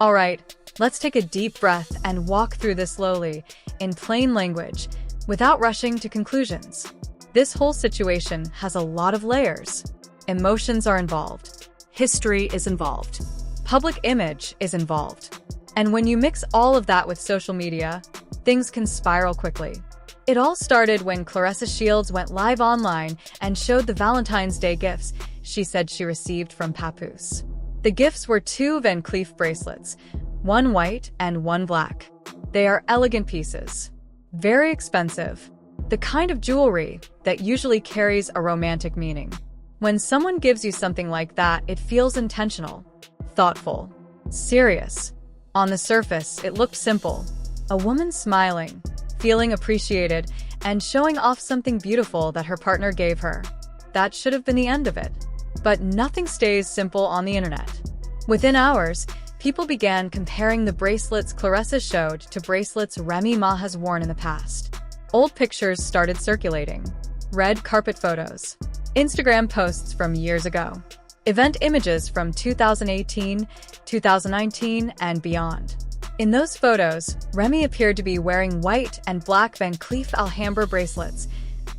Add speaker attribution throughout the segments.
Speaker 1: Alright, let's take a deep breath and walk through this slowly, in plain language, without rushing to conclusions. This whole situation has a lot of layers. Emotions are involved. History is involved. Public image is involved. And when you mix all of that with social media, things can spiral quickly. It all started when Claressa Shields went live online and showed the Valentine's Day gifts she said she received from Papoose. The gifts were 2 Van Cleef bracelets, one white and one black. They are elegant pieces. Very expensive. The kind of jewelry that usually carries a romantic meaning. When someone gives you something like that, it feels intentional, thoughtful, serious. On the surface, it looked simple. A woman smiling, feeling appreciated, and showing off something beautiful that her partner gave her. That should have been the end of it. But nothing stays simple on the internet. Within hours, people began comparing the bracelets Claressa showed to bracelets Remy Ma has worn in the past. Old pictures started circulating. Red carpet photos. Instagram posts from years ago. Event images from 2018, 2019, and beyond. In those photos, Remy appeared to be wearing white and black Van Cleef Alhambra bracelets,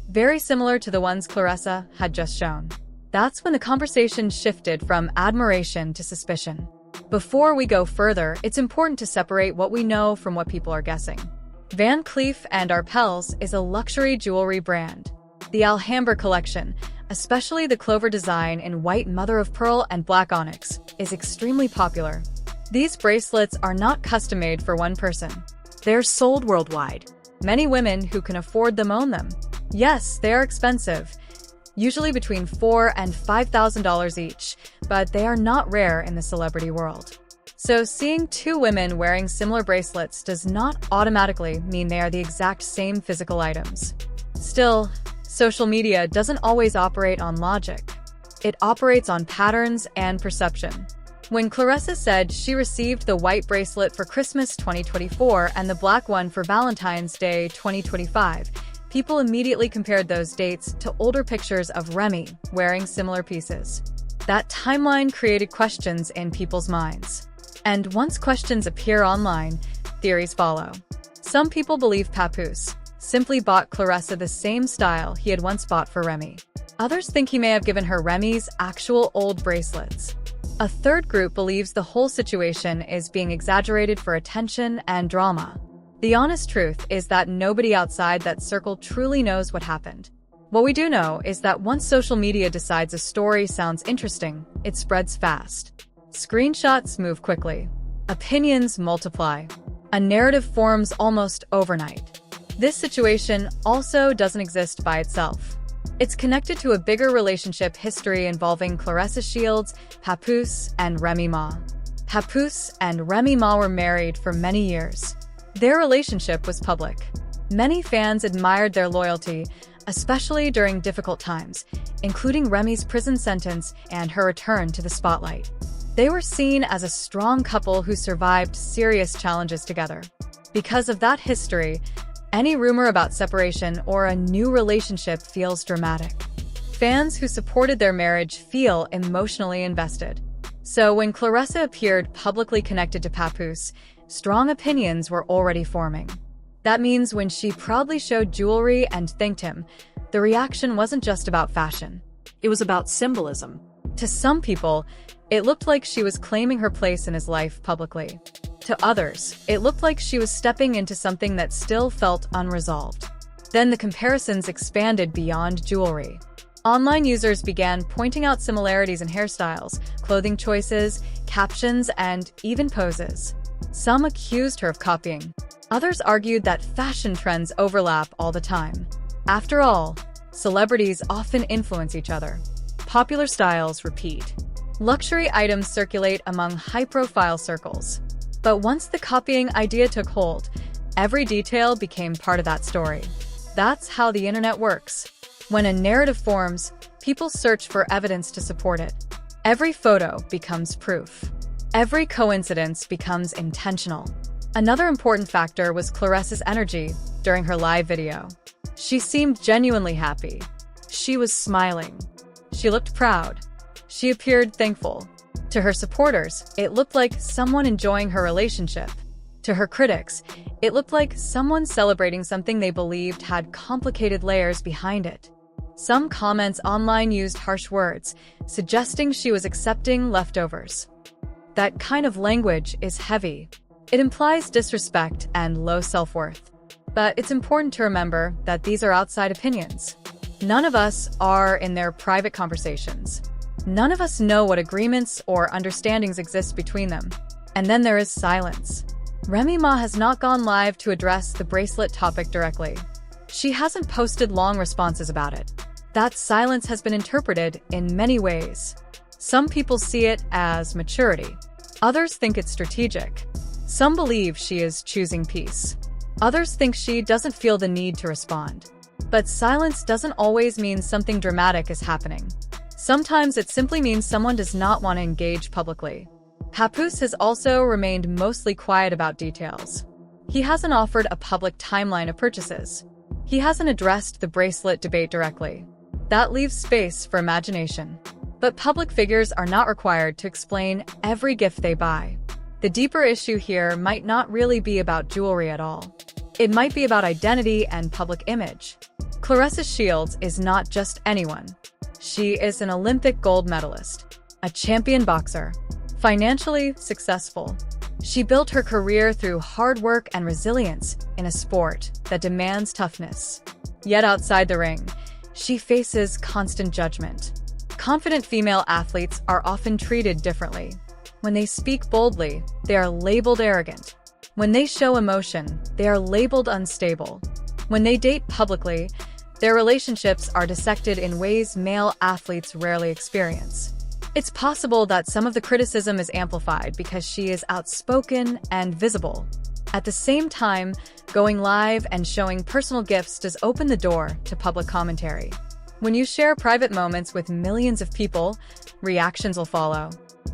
Speaker 1: very similar to the ones Claressa had just shown. That's when the conversation shifted from admiration to suspicion. Before we go further, it's important to separate what we know from what people are guessing. Van Cleef & Arpels is a luxury jewelry brand. The Alhambra collection, especially the clover design in white mother-of-pearl and black onyx, is extremely popular. These bracelets are not custom-made for one person. They're sold worldwide. Many women who can afford them own them. Yes, they are expensive, usually between $4,000 and $5,000 each, but they are not rare in the celebrity world. So seeing 2 women wearing similar bracelets does not automatically mean they are the exact same physical items. Still, social media doesn't always operate on logic. It operates on patterns and perception. When Claressa said she received the white bracelet for Christmas 2024 and the black one for Valentine's Day 2025, people immediately compared those dates to older pictures of Remy wearing similar pieces. That timeline created questions in people's minds. And once questions appear online, theories follow. Some people believe Papoose simply bought Claressa the same style he had once bought for Remy. Others think he may have given her Remy's actual old bracelets. A third group believes the whole situation is being exaggerated for attention and drama. The honest truth is that nobody outside that circle truly knows what happened. What we do know is that once social media decides a story sounds interesting, it spreads fast. Screenshots move quickly. Opinions multiply. A narrative forms almost overnight. This situation also doesn't exist by itself. It's connected to a bigger relationship history involving Claressa Shields, Papoose, and Remy Ma. Papoose and Remy Ma were married for many years. Their relationship was public. Many fans admired their loyalty, especially during difficult times, including Remy's prison sentence and her return to the spotlight. They were seen as a strong couple who survived serious challenges together. Because of that history, any rumor about separation or a new relationship feels dramatic. Fans who supported their marriage feel emotionally invested. So when Claressa appeared publicly connected to Papoose, strong opinions were already forming. That means when she proudly showed jewelry and thanked him, the reaction wasn't just about fashion. It was about symbolism. To some people, it looked like she was claiming her place in his life publicly. To others, it looked like she was stepping into something that still felt unresolved. Then the comparisons expanded beyond jewelry. Online users began pointing out similarities in hairstyles, clothing choices, captions, and even poses. Some accused her of copying. Others argued that fashion trends overlap all the time. After all, celebrities often influence each other. Popular styles repeat. Luxury items circulate among high-profile circles. But once the copying idea took hold, every detail became part of that story. That's how the internet works. When a narrative forms, people search for evidence to support it. Every photo becomes proof. Every coincidence becomes intentional. Another important factor was Claressa's energy during her live video. She seemed genuinely happy. She was smiling. She looked proud. She appeared thankful. To her supporters, it looked like someone enjoying her relationship. To her critics, it looked like someone celebrating something they believed had complicated layers behind it. Some comments online used harsh words, suggesting she was accepting leftovers. That kind of language is heavy. It implies disrespect and low self-worth. But it's important to remember that these are outside opinions. None of us are in their private conversations. None of us know what agreements or understandings exist between them. And then there is silence. Remy Ma has not gone live to address the bracelet topic directly. She hasn't posted long responses about it. That silence has been interpreted in many ways. Some people see it as maturity. Others think it's strategic. Some believe she is choosing peace. Others think she doesn't feel the need to respond. But silence doesn't always mean something dramatic is happening. Sometimes it simply means someone does not want to engage publicly. Papoose has also remained mostly quiet about details. He hasn't offered a public timeline of purchases. He hasn't addressed the bracelet debate directly. That leaves space for imagination. But public figures are not required to explain every gift they buy. The deeper issue here might not really be about jewelry at all. It might be about identity and public image. Claressa Shields is not just anyone. She is an Olympic gold medalist, a champion boxer, financially successful. She built her career through hard work and resilience in a sport that demands toughness. Yet outside the ring, she faces constant judgment. Confident female athletes are often treated differently. When they speak boldly, they are labeled arrogant. When they show emotion, they are labeled unstable. When they date publicly, their relationships are dissected in ways male athletes rarely experience. It's possible that some of the criticism is amplified because she is outspoken and visible. At the same time, going live and showing personal gifts does open the door to public commentary. When you share private moments with millions of people, reactions will follow.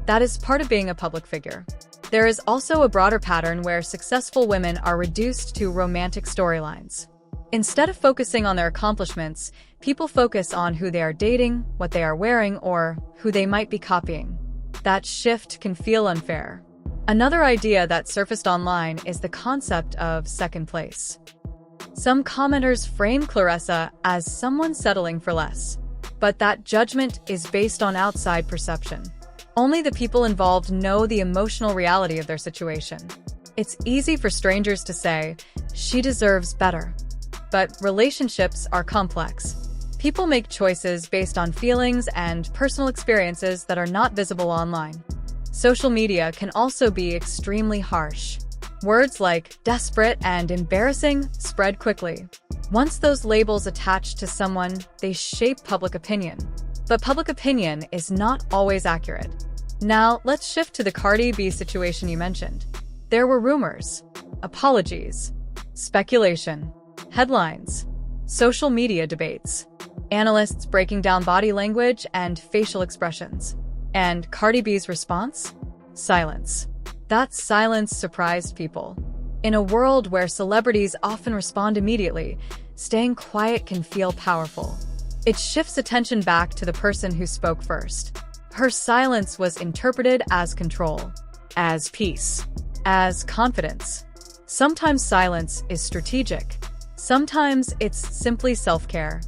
Speaker 1: That is part of being a public figure. There is also a broader pattern where successful women are reduced to romantic storylines. Instead of focusing on their accomplishments, people focus on who they are dating, what they are wearing, or who they might be copying. That shift can feel unfair. Another idea that surfaced online is the concept of second place. Some commenters frame Claressa as someone settling for less. But that judgment is based on outside perception. Only the people involved know the emotional reality of their situation. It's easy for strangers to say, "She deserves better." But relationships are complex. People make choices based on feelings and personal experiences that are not visible online. Social media can also be extremely harsh. Words like desperate and embarrassing spread quickly. Once those labels attach to someone, they shape public opinion. But public opinion is not always accurate. Now, let's shift to the Cardi B situation you mentioned. There were rumors, apologies, speculation, headlines, social media debates, analysts breaking down body language and facial expressions. And Cardi B's response? Silence. That silence surprised people. In a world where celebrities often respond immediately, staying quiet can feel powerful. It shifts attention back to the person who spoke first. Her silence was interpreted as control, as peace, as confidence. Sometimes silence is strategic. Sometimes it's simply self-care.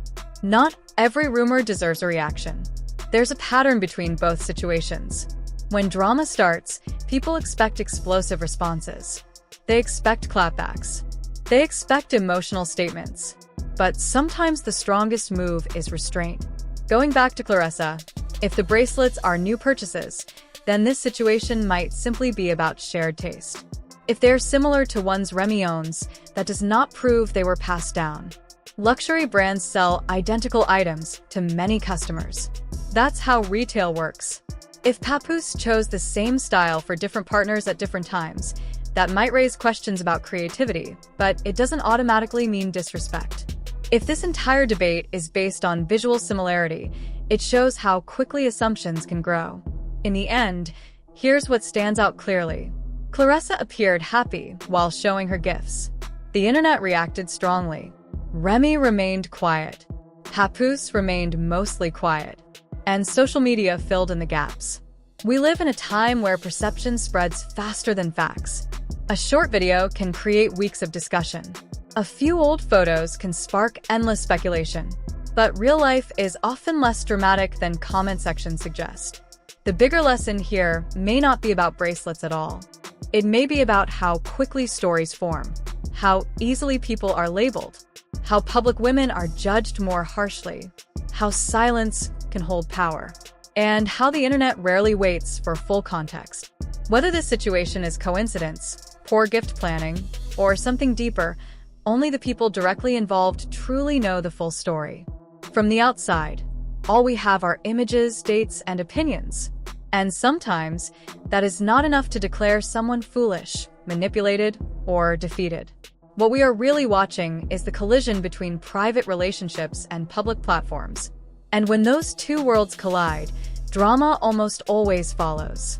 Speaker 1: Not every rumor deserves a reaction. There's a pattern between both situations. When drama starts, people expect explosive responses. They expect clapbacks. They expect emotional statements. But sometimes the strongest move is restraint. Going back to Claressa, if the bracelets are new purchases, then this situation might simply be about shared taste. If they're similar to ones Remy owns, that does not prove they were passed down. Luxury brands sell identical items to many customers. That's how retail works. If Papoose chose the same style for different partners at different times, that might raise questions about creativity, but it doesn't automatically mean disrespect. If this entire debate is based on visual similarity, it shows how quickly assumptions can grow. In the end, here's what stands out clearly. Claressa appeared happy while showing her gifts. The internet reacted strongly. Remy remained quiet. Papoose remained mostly quiet. And social media filled in the gaps. We live in a time where perception spreads faster than facts. A short video can create weeks of discussion. A few old photos can spark endless speculation. But real life is often less dramatic than comment sections suggest. The bigger lesson here may not be about bracelets at all. It may be about how quickly stories form, how easily people are labeled, how public women are judged more harshly, how silence can hold power, and how the internet rarely waits for full context. Whether this situation is coincidence, poor gift planning, or something deeper, only the people directly involved truly know the full story. From the outside, all we have are images, dates, and opinions. And sometimes, that is not enough to declare someone foolish, manipulated, or defeated. What we are really watching is the collision between private relationships and public platforms. And when those two worlds collide, drama almost always follows.